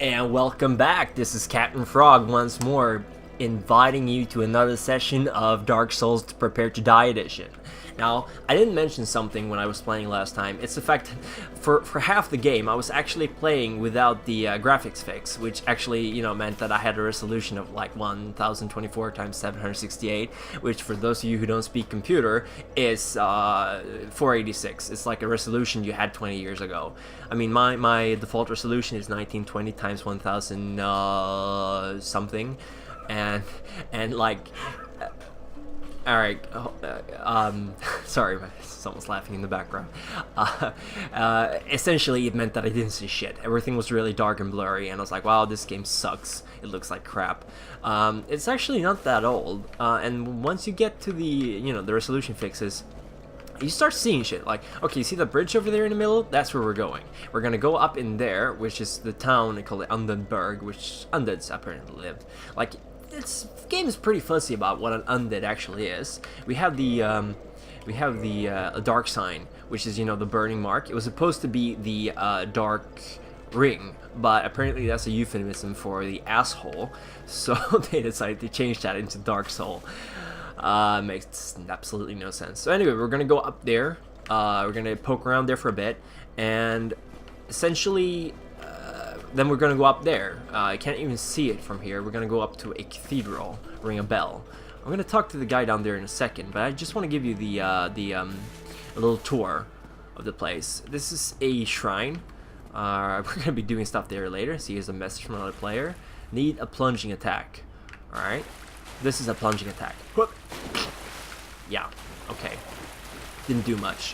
And welcome back. This is Captain Frog once more, inviting you to another session of Dark Souls to Prepare to Die edition. Now, I didn't mention something when I was playing last time. It's the fact, for half the game, I was actually playing without the graphics fix, which actually, meant that I had a resolution of like 1024 times 768, which for those of you who don't speak computer, is 486. It's like a resolution you had 20 years ago. I mean, my default resolution is 1920 times 1000 something, and like. Alright, sorry, someone's laughing in the background. Essentially, it meant that I didn't see shit. Everything was really dark and blurry, and I was like, wow, this game sucks. It looks like crap. It's actually not that old, and once you get to the, the resolution fixes, you start seeing shit. Like, okay, you see the bridge over there in the middle? That's where we're going. We're gonna go up in there, which is the town, they call it Undead Burg, which undeads apparently lived. Like, this game is pretty fuzzy about what an undead actually is. We have the dark sign, which is the burning mark. It was supposed to be the dark ring, but apparently that's a euphemism for the asshole. So they decided to change that into dark soul. Makes absolutely no sense. So anyway, we're gonna go up there. We're gonna poke around there for a bit, and essentially. Then we're gonna go up there. I can't even see it from here. We're gonna go up to a cathedral, ring a bell. I'm gonna talk to the guy down there in a second, but I just want to give you the a little tour of the place. This is a shrine. We're gonna be doing stuff there later. See, here's a message from another player. Need a plunging attack. All right, this is a plunging attack. Whoop. Yeah. Okay. Didn't do much.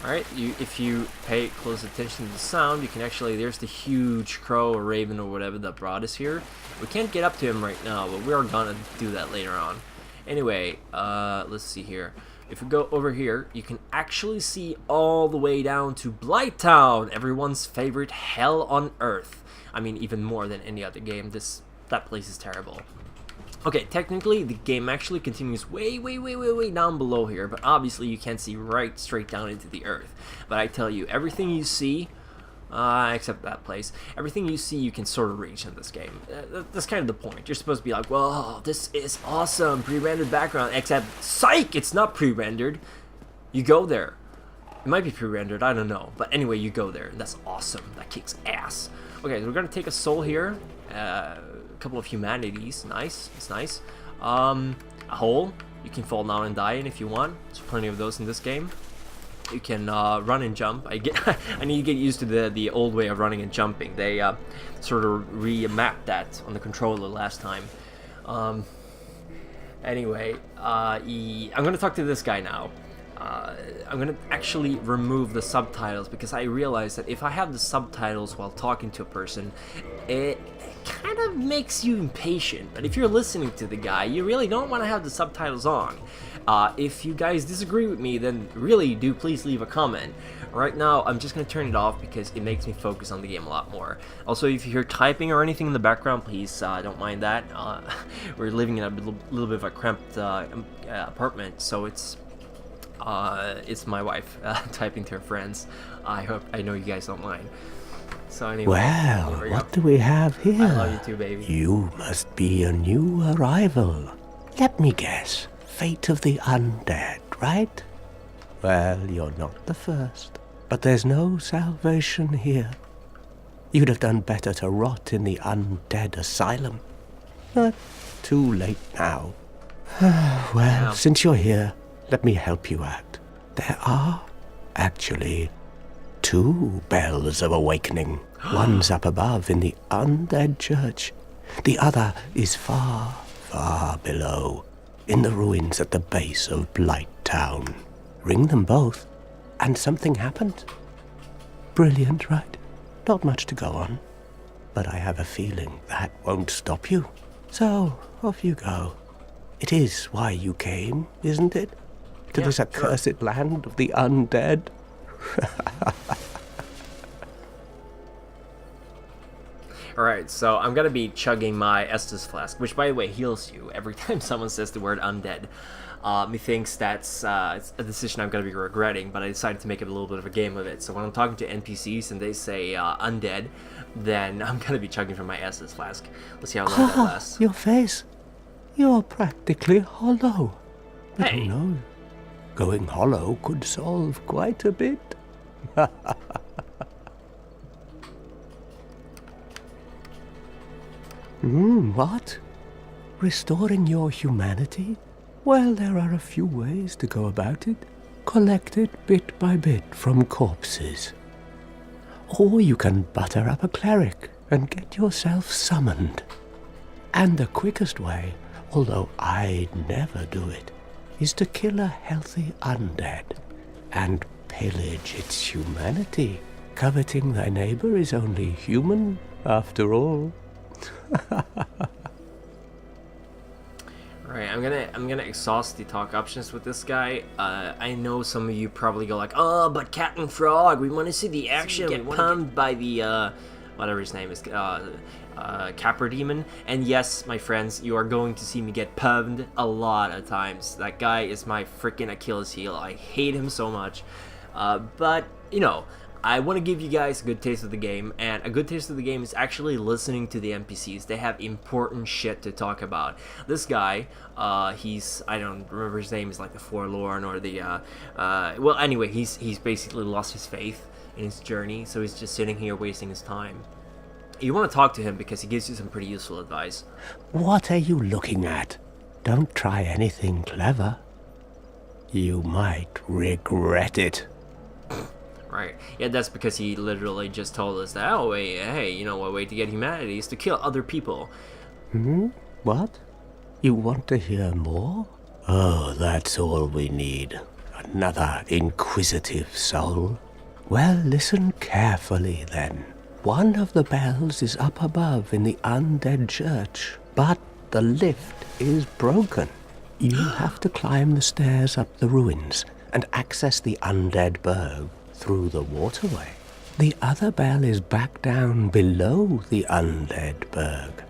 Alright, if you pay close attention to the sound, you can actually, there's the huge crow or raven or whatever that brought us here. We can't get up to him right now, but we are gonna do that later on. Anyway, let's see here. If we go over here, you can actually see all the way down to Blighttown, everyone's favorite hell on earth. I mean, even more than any other game, that place is terrible. Okay, technically, the game actually continues way down below here, but obviously you can't see right straight down into the earth. But I tell you, everything you see, except that place, everything you see you can sort of reach in this game. That's kind of the point. You're supposed to be like, whoa, this is awesome, pre-rendered background, except, psych, it's not pre-rendered. You go there. It might be pre-rendered, I don't know. But anyway, you go there, and that's awesome. That kicks ass. Okay, so we're gonna take a soul here. Couple of humanities, nice, it's nice. A hole you can fall down and die in if you want. There's plenty of those in this game. You can run and jump. I need to get used to the old way of running and jumping. They sort of remapped that on the controller last time. Anyway, I'm gonna talk to this guy now. I'm gonna actually remove the subtitles because I realized that if I have the subtitles while talking to a person, it kind of makes you impatient. But if you're listening to the guy, you really don't want to have the subtitles on. If you guys disagree with me, then really do please leave a comment. Right now, I'm just gonna turn it off because it makes me focus on the game a lot more. Also, if you hear typing or anything in the background, please don't mind that. We're living in a little bit of a cramped apartment, so it's my wife typing to her friends. I know you guys don't mind. So anyway, well, what do we have here? I love you too, baby. You must be a new arrival. Let me guess. Fate of the undead, right? Well, you're not the first. But there's no salvation here. You'd have done better to rot in the undead asylum. But too late now. Well, since you're here, let me help you out. There are, actually, 2 bells of awakening. One's up above in the undead church. The other is far below, in the ruins at the base of Blighttown. Ring them both, and something happens. Brilliant, right? Not much to go on. But I have a feeling that won't stop you. So, off you go. It is why you came, isn't it? To this accursed land of the undead? Alright, so I'm gonna be chugging my Estus Flask, which by the way heals you every time someone says the word undead. Methinks that's it's a decision I'm gonna be regretting, but I decided to make it a little bit of a game of it. So when I'm talking to NPCs and they say undead, then I'm gonna be chugging from my Estus Flask. Let's see how long that lasts. Your face. You're practically hollow. But Hey. who knows? Going hollow could solve quite a bit. What? Restoring your humanity? Well, there are a few ways to go about it. Collect it bit by bit from corpses. Or you can butter up a cleric and get yourself summoned. And the quickest way, although I'd never do it, is to kill a healthy undead and pillage its humanity. Coveting thy neighbor is only human, after all. Right, I'm gonna exhaust the talk options with this guy. I know some of you probably go like, oh, but Cat and Frog, we want to see the action. Get pumped by the whatever his name is, Capra Demon. And yes, my friends, you are going to see me get pumped a lot of times. That guy is my freaking Achilles heel. I hate him so much. But you know, I want to give you guys a good taste of the game, and a good taste of the game is actually listening to the NPCs. They have important shit to talk about. This guy, he's, I don't remember his name, he's like the Forlorn or the, well, anyway, he's basically lost his faith in his journey, so he's just sitting here wasting his time. You want to talk to him because he gives you some pretty useful advice. What are you looking at? Don't try anything clever. You might regret it. Right. Yeah, that's because he literally just told us that, oh, wait, hey, you know, a way to get humanity is to kill other people. What? You want to hear more? Oh, that's all we need. Another inquisitive soul. Well, listen carefully then. One of the bells is up above in the undead church, but the lift is broken. You have to climb the stairs up the ruins and access the Undead Burg through the waterway. The other bell is back down below the Undead Burg,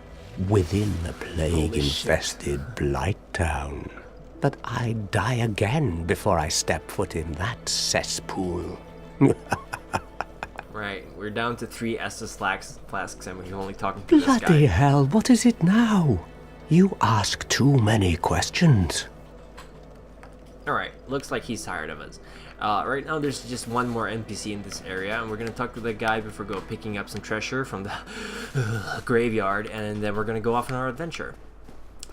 within the plague-infested Blight Town. But I'd die again before I step foot in that cesspool. Right, we're down to 3 Estus flasks and we're only talking to this guy. Bloody hell, what is it now? You ask too many questions. Alright, looks like he's tired of us. Right now there's just one more NPC in this area, and we're gonna talk to the guy before go picking up some treasure from the graveyard, and then we're gonna go off on our adventure.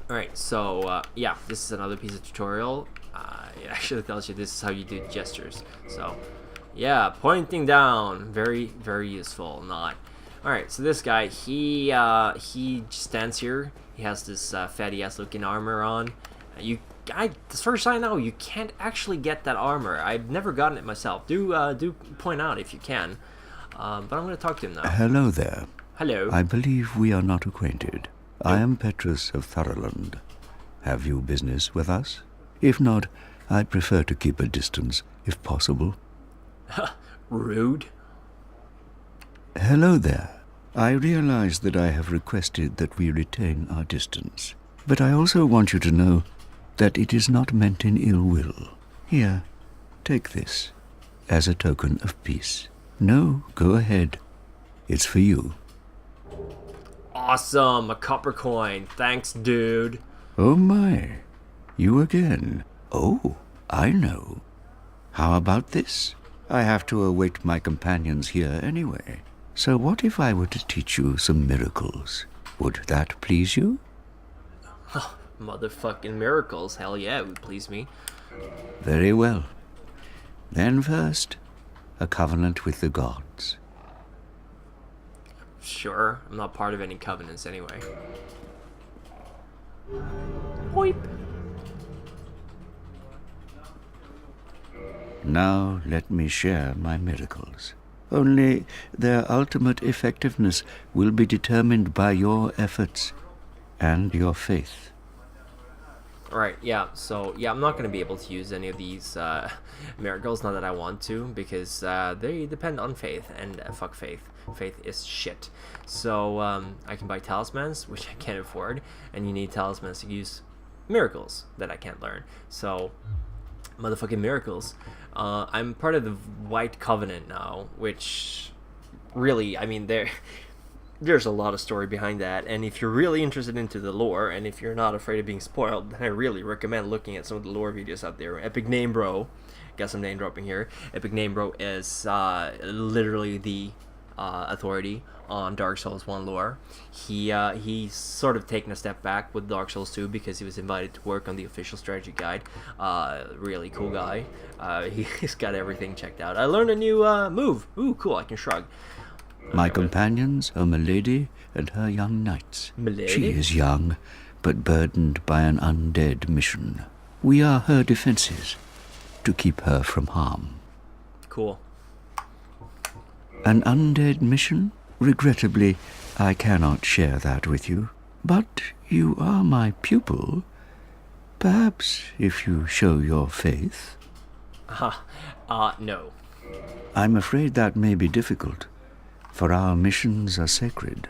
Alright, so yeah, this is another piece of tutorial. It actually tells you this is how you do gestures. So yeah, pointing down, very, very useful. Not. Alright, so this guy, he stands here. He has this fatty ass looking armor on. As far as I know, you can't actually get that armor. I've never gotten it myself. Do point out if you can. But I'm going to talk to him now. Hello there. Hello. I believe we are not acquainted. I am Petrus of Firelink. Have you business with us? If not, I'd prefer to keep a distance, if possible. Rude. Hello there. I realize that I have requested that we retain our distance, but I also want you to know that it is not meant in ill will. Here, take this, as a token of peace. No, go ahead. It's for you. Awesome, a copper coin. Thanks, dude. Oh my, you again. Oh, I know. How about this? I have to await my companions here anyway. So what if I were to teach you some miracles? Would that please you? Motherfucking miracles. Hell yeah, it would please me. Very well. Then first, a covenant with the gods. Sure, I'm not part of any covenants anyway. Boip. Now let me share my miracles. Only their ultimate effectiveness will be determined by your efforts and your faith. Alright, yeah, so, yeah, I'm not going to be able to use any of these miracles, not that I want to, because they depend on faith, and fuck faith. Faith is shit. So I can buy talismans, which I can't afford, and you need talismans to use miracles that I can't learn. So motherfucking miracles. I'm part of the White Covenant now, which really, I mean, there's a lot of story behind that, and if you're really interested into the lore, and if you're not afraid of being spoiled, then I really recommend looking at some of the lore videos out there. Epic Name Bro, got some name dropping here. Epic Name Bro is literally the authority on Dark Souls 1 lore. He's sort of taken a step back with Dark Souls 2 because he was invited to work on the official strategy guide. Really cool guy. He's got everything checked out. I learned a new move. Ooh, cool, I can shrug. My companions are Milady and her young knights. Milady? She is young, but burdened by an undead mission. We are her defenses, to keep her from harm. Cool. An undead mission? Regrettably, I cannot share that with you. But you are my pupil. Perhaps if you show your faith. No. I'm afraid that may be difficult, for our missions are sacred.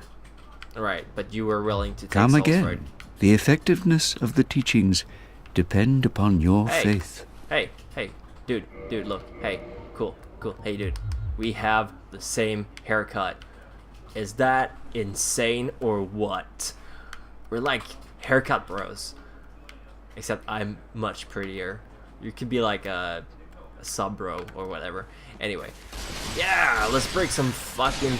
Right, but you were willing to take Come souls again. for it. The effectiveness of the teachings depend upon your faith. Hey, dude, look, hey, cool, hey, dude, we have the same haircut. Is that insane or what? We're like haircut bros, except I'm much prettier. You could be like a sub bro or whatever. Anyway, yeah, let's break some fucking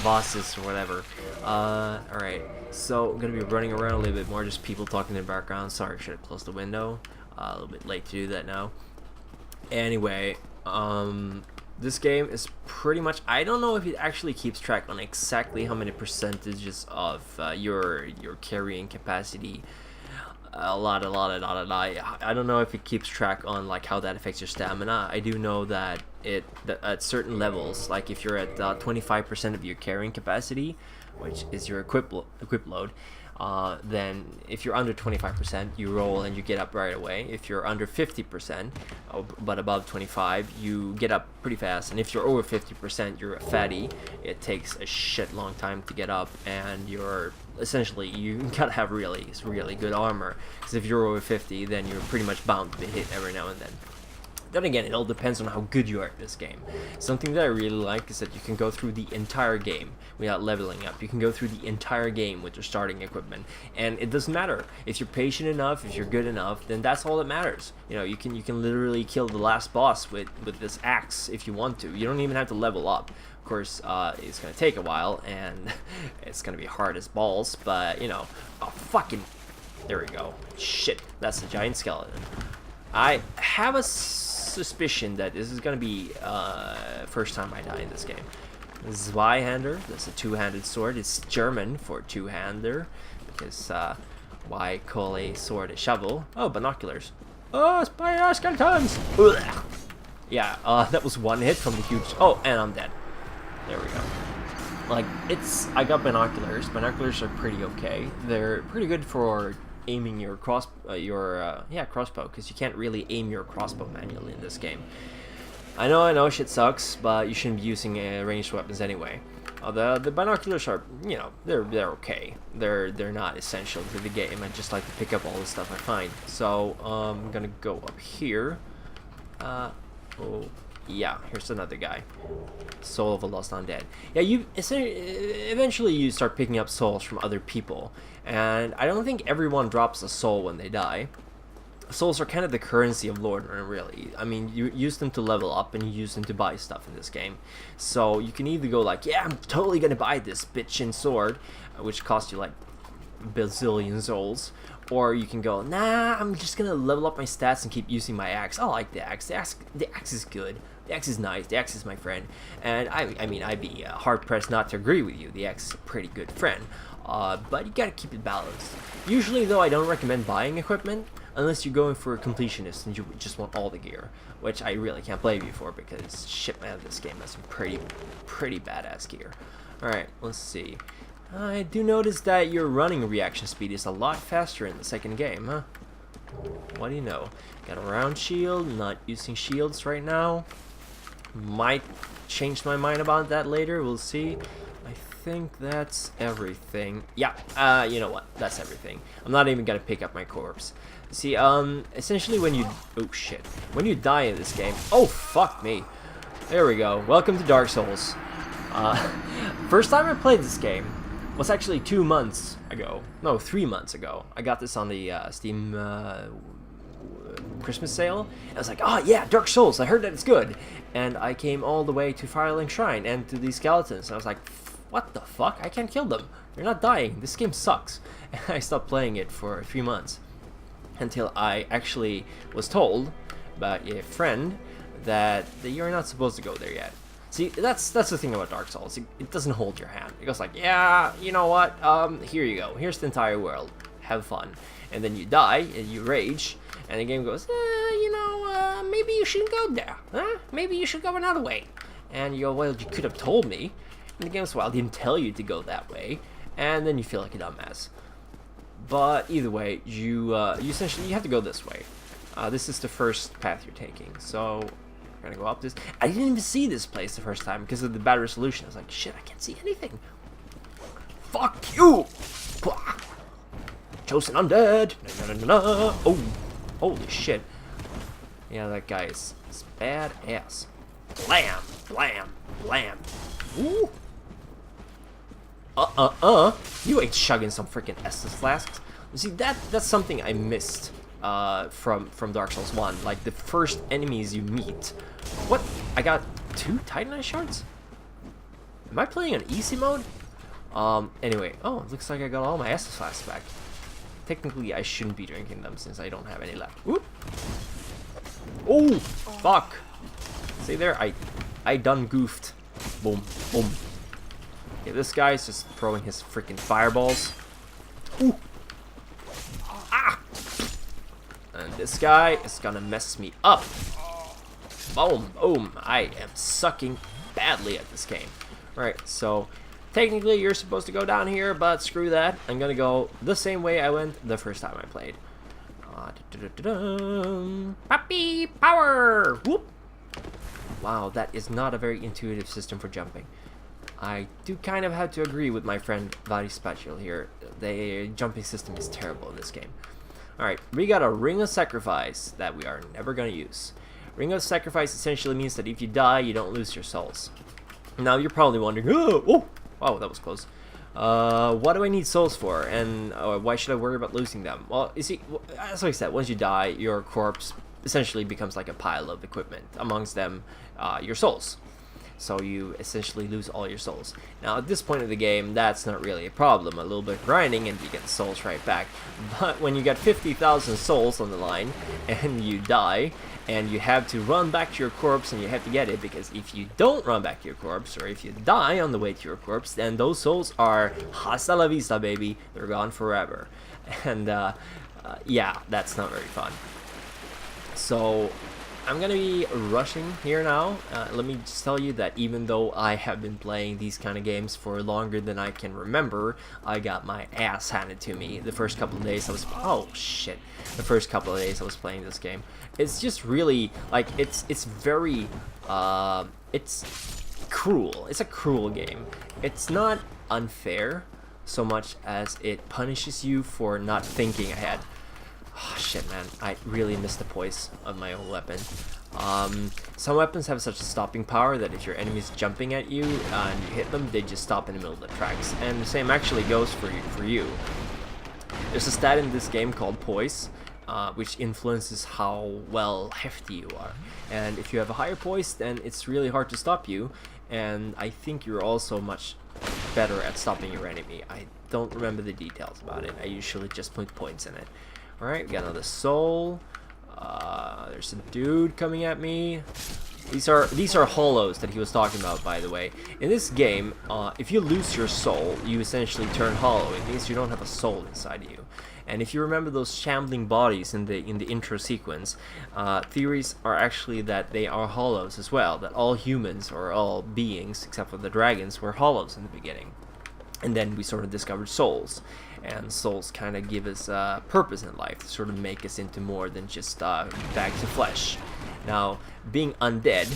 bosses or whatever. Alright, so I'm gonna be running around a little bit more, just people talking in the background. Sorry, should have closed the window. A little bit late to do that now. Anyway, this game is pretty much, I don't know if it actually keeps track on exactly how many percentages of your carrying capacity. I don't know if it keeps track on like how that affects your stamina. I do know that that at certain levels, like if you're at 25% of your carrying capacity, which is your equip load, then if you're under 25%, you roll and you get up right away. If you're under 50%, but above 25, you get up pretty fast. And if you're over 50%, you're a fatty. It takes a shit long time to get up, and you're essentially, you gotta have really good armor. Because if you're over 50, then you're pretty much bound to be hit every now and then. Then again, it all depends on how good you are at this game. Something that I really like is that you can go through the entire game without leveling up. You can go through the entire game with your starting equipment, and it doesn't matter if you're patient enough, if you're good enough. Then that's all that matters. You know, you can literally kill the last boss with this axe if you want to. You don't even have to level up. Of course, it's gonna take a while, and it's gonna be hard as balls. But you know, there we go. Shit, that's a giant skeleton. I have a suspicion that this is gonna be first time I die in this game. Zweihander, that's a two-handed sword. It's German for two-hander, because why call a sword a shovel? Oh, binoculars. Oh, spider skeletons! Ugh. Yeah, that was one hit from the huge. Oh, and I'm dead. There we go. Like, I got binoculars. Binoculars are pretty okay. They're pretty good for aiming your crossbow, because you can't really aim your crossbow manually in this game. I know shit sucks, but you shouldn't be using ranged weapons anyway. The binoculars are, you know, they're okay. They're not essential to the game. I just like to pick up all the stuff I find. So I'm gonna go up here. Oh yeah, here's another guy. Soul of a Lost Undead. Yeah, eventually you start picking up souls from other people, and I don't think everyone drops a soul when they die. Souls are kind of the currency of Lordran, really. I mean, you use them to level up, and you use them to buy stuff in this game. So you can either go like, yeah, I'm totally gonna buy this bitchin' sword, which costs you like bazillion souls, or you can go, nah, I'm just gonna level up my stats and keep using my axe. I like the axe. The axe is good. The axe is nice. The axe is my friend. And I mean, I'd be hard-pressed not to agree with you. The axe is a pretty good friend. But you gotta keep it balanced. Usually, though, I don't recommend buying equipment unless you're going for a completionist and you just want all the gear, which I really can't blame you for, because shit, man, this game has some pretty badass gear. Alright, let's see. I do notice that your running reaction speed is a lot faster in the second game, huh? What do you know? Got a round shield, not using shields right now. Might change my mind about that later. We'll see. I think that's everything. Yeah, you know what? That's everything. I'm not even gonna pick up my corpse. See, essentially when you... Oh, shit. When you die in this game... Oh, fuck me. There we go. Welcome to Dark Souls. First time I played this game was actually 2 months ago. No, 3 months ago. I got this on the Steam Christmas sale. And I was like, oh yeah, Dark Souls. I heard that it's good. And I came all the way to Firelink Shrine and to these skeletons. And I was like, what the fuck? I can't kill them. They're not dying. This game sucks. And I stopped playing it for 3 months. Until I actually was told by a friend that you're not supposed to go there yet. See, that's the thing about Dark Souls. It doesn't hold your hand. It goes like, yeah, you know what? Here you go. Here's the entire world. Have fun. And then you die and you rage, and the game goes, maybe you shouldn't go there. Huh? Maybe you should go another way. And you go, well, you could have told me. And the game goes, well, I didn't tell you to go that way. And then you feel like a dumbass. But either way, you essentially have to go this way. This is the first path you're taking. So we're gonna go up this. I didn't even see this place the first time because of the bad resolution. I was like, shit, I can't see anything. Fuck you! Chosen undead. Oh, holy shit! Yeah, that guy is badass. Blam, blam, blam. Ooh. You ain't chugging some freaking Estus flasks. You see, that's something I missed from Dark Souls 1. Like, the first enemies you meet. What? I got 2 Titanite shards? Am I playing on easy mode? Anyway. Oh, it looks like I got all my Estus flasks back. Technically, I shouldn't be drinking them since I don't have any left. Whoop. Oh, fuck. See there? I done goofed. Boom, boom. Okay, this guy's just throwing his freaking fireballs. Ooh. Ah! And this guy is gonna mess me up. Boom, boom. I am sucking badly at this game. Alright, so technically you're supposed to go down here, but screw that. I'm gonna go the same way I went the first time I played. Puppy power! Whoop! Wow, that is not a very intuitive system for jumping. I do kind of have to agree with my friend Spatial here. The jumping system is terrible in this game. Alright, we got a Ring of Sacrifice that we are never going to use. Ring of Sacrifice essentially means that if you die, you don't lose your souls. Now, you're probably wondering, oh, wow, that was close. What do I need souls for, and why should I worry about losing them? Well, you see, as I said, once you die, your corpse essentially becomes like a pile of equipment. Amongst them, your souls. So you essentially lose all your souls. Now at this point of the game, that's not really a problem. A little bit of grinding and you get the souls right back. But when you got 50,000 souls on the line and you die and you have to run back to your corpse and you have to get it, because if you don't run back to your corpse or if you die on the way to your corpse, then those souls are hasta la vista, baby. They're gone forever. And yeah, that's not very fun. So I'm gonna be rushing here now. Let me just tell you that even though I have been playing these kind of games for longer than I can remember, I got my ass handed to me the first couple of days I was... Oh, shit. The first couple of days I was playing this game. It's just really, like, it's very... it's cruel. It's a cruel game. It's not unfair so much as it punishes you for not thinking ahead. Oh, shit, man. I really missed the poise of my own weapon. Some weapons have such a stopping power that if your enemy's jumping at you and you hit them, they just stop in the middle of the tracks. And the same actually goes for you. There's a stat in this game called poise, which influences how well hefty you are. And if you have a higher poise, then it's really hard to stop you. And I think you're also much better at stopping your enemy. I don't remember the details about it. I usually just put points in it. Alright, we got another soul. There's a dude coming at me. These are hollows that he was talking about, by the way. In this game, if you lose your soul, you essentially turn hollow. It means you don't have a soul inside of you. And if you remember those shambling bodies in the intro sequence, theories are actually that they are hollows as well. That all humans, or all beings, except for the dragons, were hollows in the beginning. And then we sort of discovered souls. And souls kind of give us purpose in life, to sort of make us into more than just bags of flesh. Now, being undead,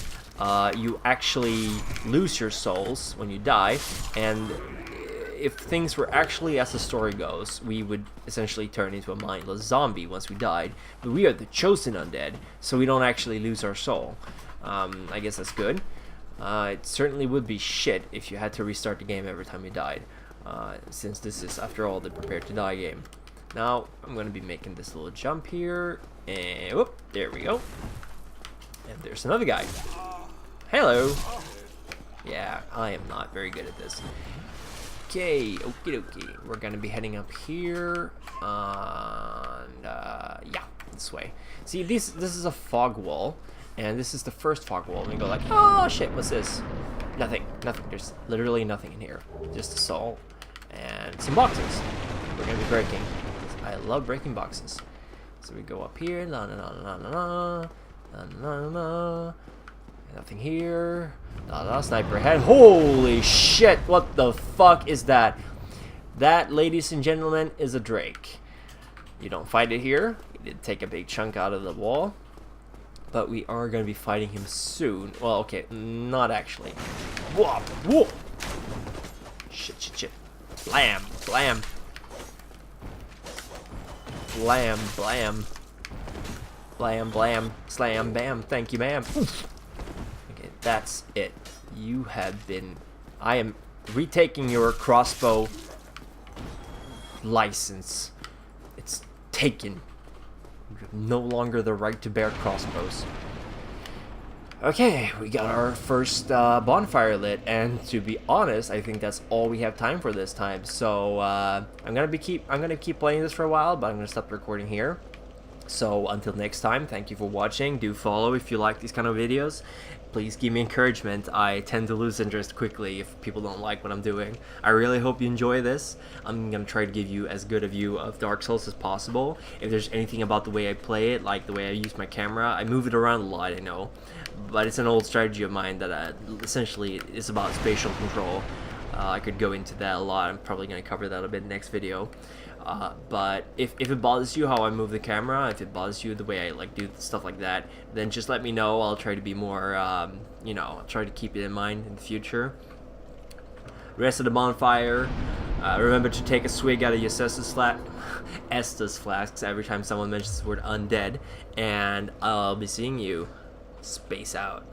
you actually lose your souls when you die, and if things were actually as the story goes, we would essentially turn into a mindless zombie once we died. But we are the chosen undead, so we don't actually lose our soul. I guess that's good. It certainly would be shit if you had to restart the game every time you died, since this is, after all, the Prepare to Die game. Now, I'm going to be making this little jump here, and whoop, there we go. And there's another guy. Hello. Yeah, I am not very good at this. Okay, okie dokie. We're gonna be heading up here, and yeah, this way. See, this is a fog wall, and this is the first fog wall. And we go like, oh shit, what's this? Nothing. There's literally nothing in here. Just a soul and some boxes. We're gonna be breaking. I love breaking boxes. So we go up here. La la la la la la la la. Nothing here. Sniper head. Holy shit! What the fuck is that? That, ladies and gentlemen, is a Drake. You don't fight it here. We did take a big chunk out of the wall. But we are going to be fighting him soon. Well, okay, not actually. Whoa! Whoa! Shit. Blam! Blam! Blam! Blam! Blam! Blam! Slam! Bam! Thank you, ma'am. Okay, that's it. You have been... I am retaking your crossbow license. It's taken. You have no longer the right to bear crossbows. Okay, we got our first bonfire lit, and to be honest, I think that's all we have time for this time. So I'm gonna keep playing this for a while, but I'm gonna stop recording here. So until next time, thank you for watching. Do follow if you like these kind of videos. Please give me encouragement. I tend to lose interest quickly if people don't like what I'm doing. I really hope you enjoy this. I'm gonna try to give you as good a view of Dark Souls as possible. If there's anything about the way I play it, like the way I use my camera, I move it around a lot, I know. But it's an old strategy of mine that essentially is about spatial control. I could go into that a lot. I'm probably going to cover that a bit in the next video. But if it bothers you how I move the camera, if it bothers you the way I like do stuff like that, then just let me know. I'll try to be more, you know, I'll try to keep it in mind in the future. Rest of the bonfire. Remember to take a swig out of your Estus flasks every time someone mentions the word undead. And I'll be seeing you. Space out.